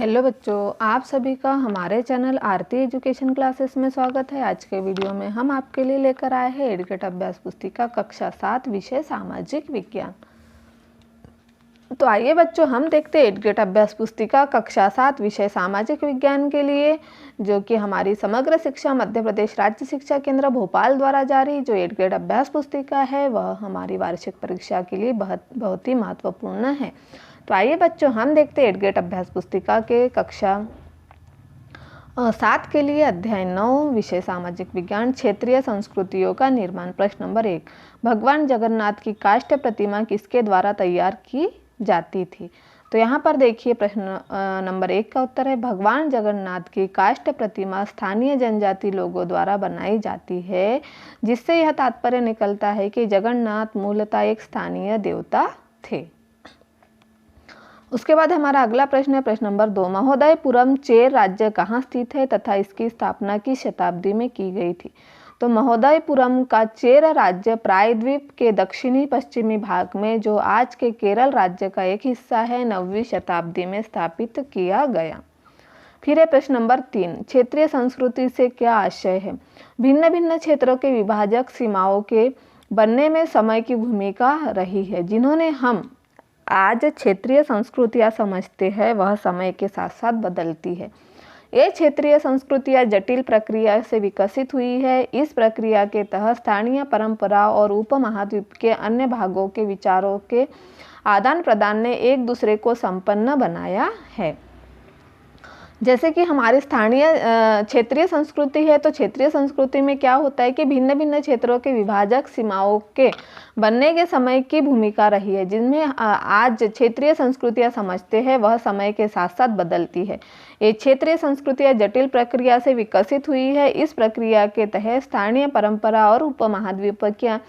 Hello बच्चों, आप सभी का हमारे चैनल आरती एजुकेशन क्लासेस में स्वागत है। आज के वीडियो में हम आपके लिए लेकर आए हैं एडुकेट अभ्यास पुस्तिका कक्षा 7 विषय सामाजिक विज्ञान। तो आइए बच्चों, हम देखते हैं एडुकेट अभ्यास पुस्तिका कक्षा 7 विषय सामाजिक विज्ञान के लिए, जो कि हमारी समग्र शिक्षा मध्य प्रदेश राज्य शिक्षा केंद्र भोपाल द्वारा जारी जो एडुकेट अभ्यास पुस्तिका है, वह हमारी वार्षिक परीक्षा के लिए बहुत ही महत्वपूर्ण है। तो आइए बच्चों, हम देखते हैं एडुकेट अभ्यास पुस्तिका के कक्षा 7 के लिए अध्याय 9 विषय सामाजिक विज्ञान क्षेत्रीय संस्कृतियों का निर्माण। प्रश्न नंबर 1, भगवान जगन्नाथ की काष्ठ प्रतिमा किसके द्वारा तैयार की जाती थी? तो यहाँ पर देखिए, प्रश्न नंबर 1 का उत्तर है भगवान जगन्नाथ की काष्ठ प्रतिमा स्थानीय जनजाति लोगों द्वारा बनाई जाती है, जिससे यह तात्पर्य निकलता है कि जगन्नाथ मूलतः एक स्थानीय देवता थे। उसके बाद हमारा अगला प्रश्न है प्रश्न नंबर 2, महोदयपुरम चेर राज्य कहाँ स्थित है तथा इसकी स्थापना किस शताब्दी में की गई थी? तो महोदयपुरम का चेर राज्य प्रायद्वीप के दक्षिणी पश्चिमी भाग में, जो आज के केरल राज्य का एक हिस्सा है, 9वीं शताब्दी में स्थापित किया गया। फिर है प्रश्न नंबर 3, क्षेत्रीय संस्कृति से क्या आशय है? भिन्न भिन्न क्षेत्रों के विभाजक सीमाओं के बनने में समय की भूमिका रही है। जिन्होंने हम आज क्षेत्रीय संस्कृतियाँ समझते हैं, वह समय के साथ साथ बदलती है। ये क्षेत्रीय संस्कृतियाँ जटिल प्रक्रिया से विकसित हुई है। इस प्रक्रिया के तहत स्थानीय परंपरा और उपमहाद्वीप के अन्य भागों के विचारों के आदान प्रदान ने एक दूसरे को संपन्न बनाया है। जैसे कि हमारी स्थानीय क्षेत्रीय संस्कृति है, तो क्षेत्रीय संस्कृति में क्या होता है कि भिन्न भिन्न क्षेत्रों के विभाजक सीमाओं के बनने के समय की भूमिका रही है। जिनमें आज क्षेत्रीय संस्कृतियाँ समझते हैं, वह समय के साथ साथ बदलती है। ये क्षेत्रीय संस्कृतियाँ जटिल प्रक्रिया से विकसित हुई है। इस प्रक्रिया के तहत स्थानीय परंपरा और उपमहाद्वीप के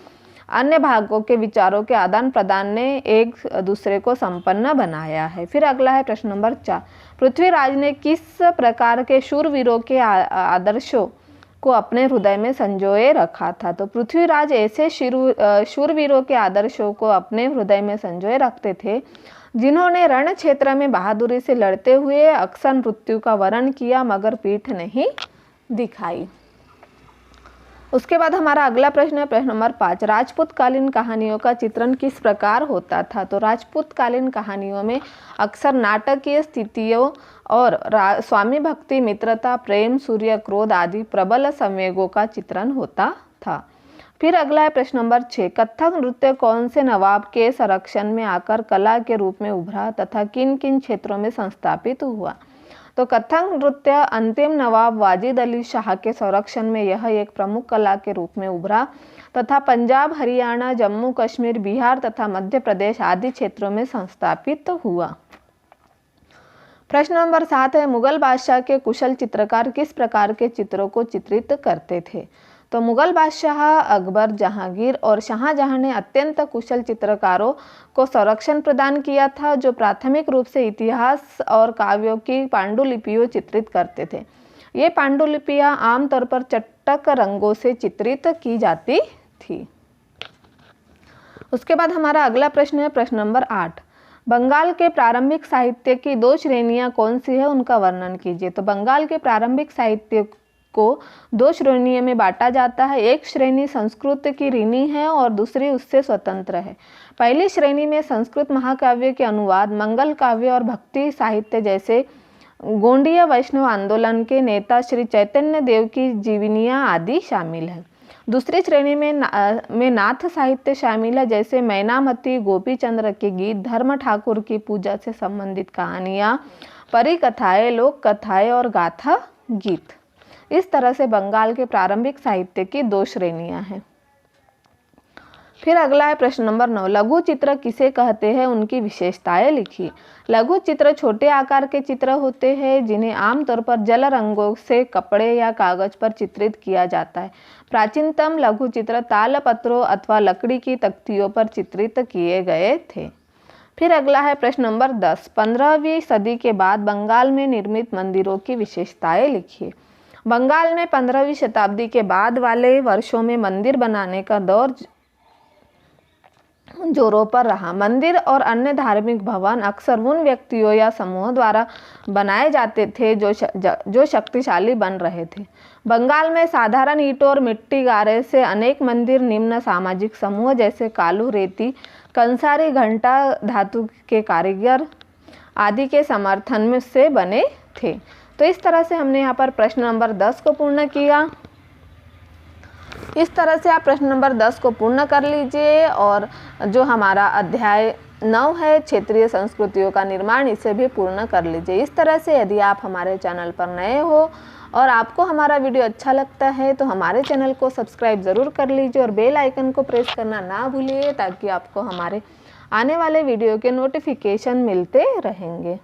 अन्य भागों के विचारों के आदान प्रदान ने एक दूसरे को संपन्न बनाया है। फिर अगला है प्रश्न नंबर 4, पृथ्वीराज ने किस प्रकार के शूरवीरों के आदर्शों को अपने हृदय में संजोए रखा था? तो पृथ्वीराज ऐसे शूरवीरों के आदर्शों को अपने हृदय में संजोए रखते थे, जिन्होंने रण क्षेत्र में बहादुरी से लड़ते हुए अक्सर मृत्यु का वरण किया, मगर पीठ नहीं दिखाई। उसके बाद हमारा अगला प्रश्न है प्रश्न नंबर 5, राजपूत कालीन कहानियों का चित्रण किस प्रकार होता था? तो राजपूत कालीन कहानियों में अक्सर नाटकीय स्थितियों और स्वामी भक्ति, मित्रता, प्रेम, सूर्य, क्रोध आदि प्रबल संवेगों का चित्रण होता था। फिर अगला है प्रश्न नंबर 6, कथक नृत्य कौन से नवाब के संरक्षण में आकर कला के रूप में उभरा तथा किन किन क्षेत्रों में संस्थापित हुआ? तो कथक नृत्य अंतिम नवाब वाजिद अली शाह के संरक्षण में यह एक प्रमुख कला के रूप में उभरा तथा पंजाब, हरियाणा, जम्मू कश्मीर, बिहार तथा मध्य प्रदेश आदि क्षेत्रों में संस्थापित हुआ। प्रश्न नंबर 7 है, मुगल बादशाह के कुशल चित्रकार किस प्रकार के चित्रों को चित्रित करते थे? तो मुगल बादशाह अकबर, जहांगीर और शाहजहां ने अत्यंत कुशल चित्रकारों को संरक्षण प्रदान किया था, जो प्राथमिक रूप से इतिहास और काव्यों की पांडुलिपियों चित्रित करते थे। ये पांडुलिपियां आमतौर पर चटक रंगों से चित्रित की जाती थी। उसके बाद हमारा अगला प्रश्न है प्रश्न नंबर 8, बंगाल के प्रारंभिक साहित्य की 2 श्रेणियां कौन सी है, उनका वर्णन कीजिए। तो बंगाल के प्रारंभिक साहित्य को 2 श्रेणियों में बांटा जाता है। एक श्रेणी संस्कृत की ऋणी है और दूसरी उससे स्वतंत्र है। पहली श्रेणी में संस्कृत महाकाव्य के अनुवाद, मंगल काव्य और भक्ति साहित्य जैसे गोंडीय वैष्णव आंदोलन के नेता श्री चैतन्य देव की जीवनियाँ आदि शामिल है। दूसरी श्रेणी में नाथ साहित्य शामिल है, जैसे मैनामती, गोपी चंद्र के गीत, धर्म ठाकुर की पूजा से संबंधित कहानियाँ, परिकथाएं, लोक कथाएं और गाथा गीत। इस तरह से बंगाल के प्रारंभिक साहित्य की 2 श्रेणियां हैं। फिर अगला है प्रश्न नंबर 9, लघु चित्र किसे कहते हैं, उनकी विशेषताएं लिखिए। लघु चित्र छोटे आकार के चित्र होते हैं, जिन्हें आमतौर पर जल रंगों से कपड़े या कागज पर चित्रित किया जाता है। प्राचीनतम लघु चित्र तालपत्रों अथवा लकड़ी की तख्तियों पर चित्रित किए गए थे। फिर अगला है प्रश्न नंबर 10, 15वीं सदी के बाद बंगाल में निर्मित मंदिरों की विशेषताएं लिखिए। बंगाल में 15वीं शताब्दी के बाद वाले वर्षों में मंदिर बनाने का दौर जोरों पर रहा। मंदिर और अन्य धार्मिक भवन अक्सर उन व्यक्तियों या समूह द्वारा बनाए जाते थे जो शक्तिशाली बन रहे थे। बंगाल में साधारण ईंटों और मिट्टी गारे से अनेक मंदिर निम्न सामाजिक समूह जैसे कालू, रेती, कंसारी, घंटा धातु के कारीगर आदि के समर्थन में से बने थे। तो इस तरह से हमने यहाँ पर प्रश्न नंबर 10 को पूर्ण किया। इस तरह से आप प्रश्न नंबर 10 को पूर्ण कर लीजिए और जो हमारा अध्याय 9 है क्षेत्रीय संस्कृतियों का निर्माण, इसे भी पूर्ण कर लीजिए। इस तरह से यदि आप हमारे चैनल पर नए हो और आपको हमारा वीडियो अच्छा लगता है तो हमारे चैनल को सब्सक्राइब ज़रूर कर लीजिए और बेल आइकन को प्रेस करना ना भूलिए ताकि आपको हमारे आने वाले वीडियो के नोटिफिकेशन मिलते रहेंगे।